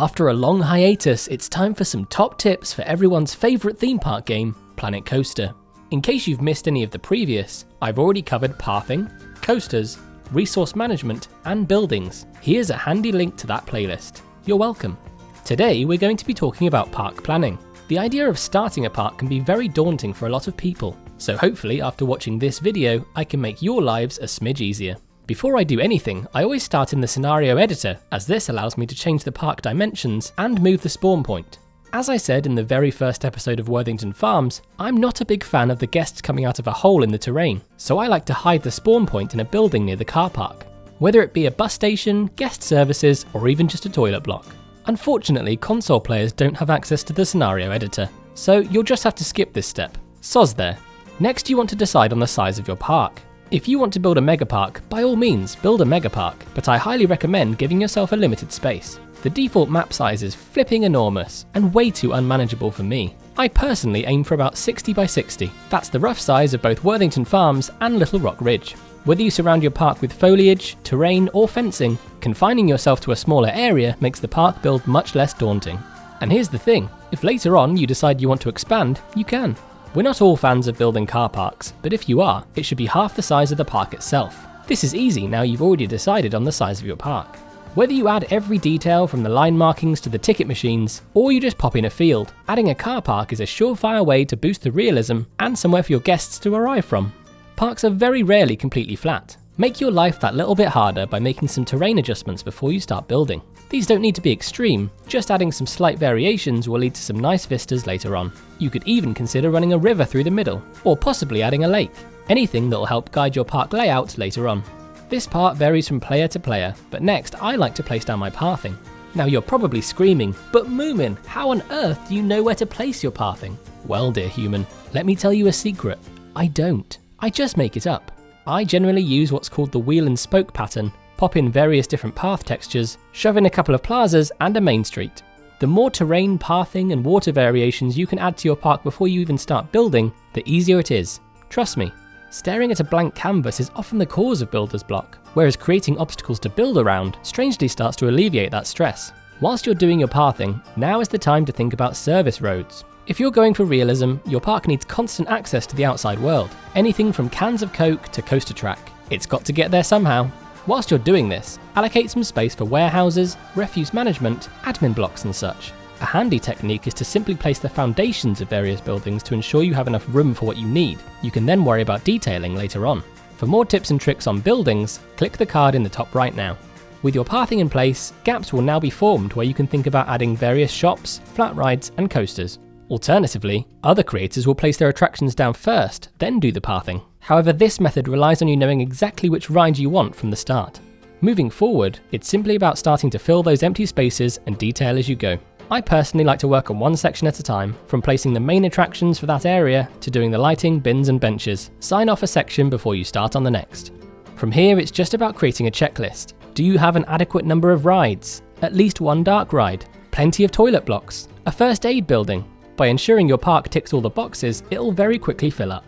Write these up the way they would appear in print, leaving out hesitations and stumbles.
After a long hiatus, it's time for some top tips for everyone's favourite theme park game, Planet Coaster. In case you've missed any of the previous, I've already covered pathing, coasters, resource management, and buildings. Here's a handy link to that playlist. You're welcome. Today we're going to be talking about park planning. The idea of starting a park can be very daunting for a lot of people, so hopefully after watching this video I can make your lives a smidge easier. Before I do anything, I always start in the scenario editor, as this allows me to change the park dimensions and move the spawn point. As I said in the very first episode of Worthington Farms, I'm not a big fan of the guests coming out of a hole in the terrain, so I like to hide the spawn point in a building near the car park, whether it be a bus station, guest services, or even just a toilet block. Unfortunately, console players don't have access to the scenario editor, so you'll just have to skip this step. Soz there. Next you want to decide on the size of your park. If you want to build a mega park, by all means build a mega park, but I highly recommend giving yourself a limited space. The default map size is flipping enormous and way too unmanageable for me. I personally aim for about 60 by 60. That's the rough size of both Worthington Farms and Little Rock Ridge. Whether you surround your park with foliage, terrain or fencing, confining yourself to a smaller area makes the park build much less daunting. And here's the thing, if later on you decide you want to expand, you can. We're not all fans of building car parks, but if you are, it should be half the size of the park itself. This is easy now you've already decided on the size of your park. Whether you add every detail from the line markings to the ticket machines, or you just pop in a field, adding a car park is a surefire way to boost the realism and somewhere for your guests to arrive from. Parks are very rarely completely flat. Make your life that little bit harder by making some terrain adjustments before you start building. These don't need to be extreme, just adding some slight variations will lead to some nice vistas later on. You could even consider running a river through the middle, or possibly adding a lake. Anything that will help guide your park layout later on. This part varies from player to player, but next I like to place down my pathing. Now you're probably screaming, but Moomin, how on earth do you know where to place your pathing? Well dear human, let me tell you a secret. I don't. I just make it up. I generally use what's called the wheel and spoke pattern, pop in various different path textures, shove in a couple of plazas and a main street. The more terrain, pathing and water variations you can add to your park before you even start building, the easier it is. Trust me. Staring at a blank canvas is often the cause of builder's block, whereas creating obstacles to build around strangely starts to alleviate that stress. Whilst you're doing your pathing, now is the time to think about service roads. If you're going for realism, your park needs constant access to the outside world. Anything from cans of Coke to coaster track. It's got to get there somehow. Whilst you're doing this, allocate some space for warehouses, refuse management, admin blocks and such. A handy technique is to simply place the foundations of various buildings to ensure you have enough room for what you need. You can then worry about detailing later on. For more tips and tricks on buildings, click the card in the top right now. With your pathing in place, gaps will now be formed where you can think about adding various shops, flat rides and coasters. Alternatively, other creators will place their attractions down first, then do the pathing. However, this method relies on you knowing exactly which ride you want from the start. Moving forward, it's simply about starting to fill those empty spaces and detail as you go. I personally like to work on one section at a time, from placing the main attractions for that area to doing the lighting, bins and benches. Sign off a section before you start on the next. From here, it's just about creating a checklist. Do you have an adequate number of rides? At least one dark ride? Plenty of toilet blocks? A first aid building? By ensuring your park ticks all the boxes, it'll very quickly fill up.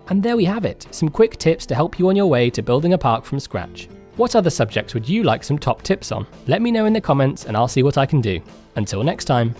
And there we have it, some quick tips to help you on your way to building a park from scratch. What other subjects would you like some top tips on? Let me know in the comments and I'll see what I can do. Until next time.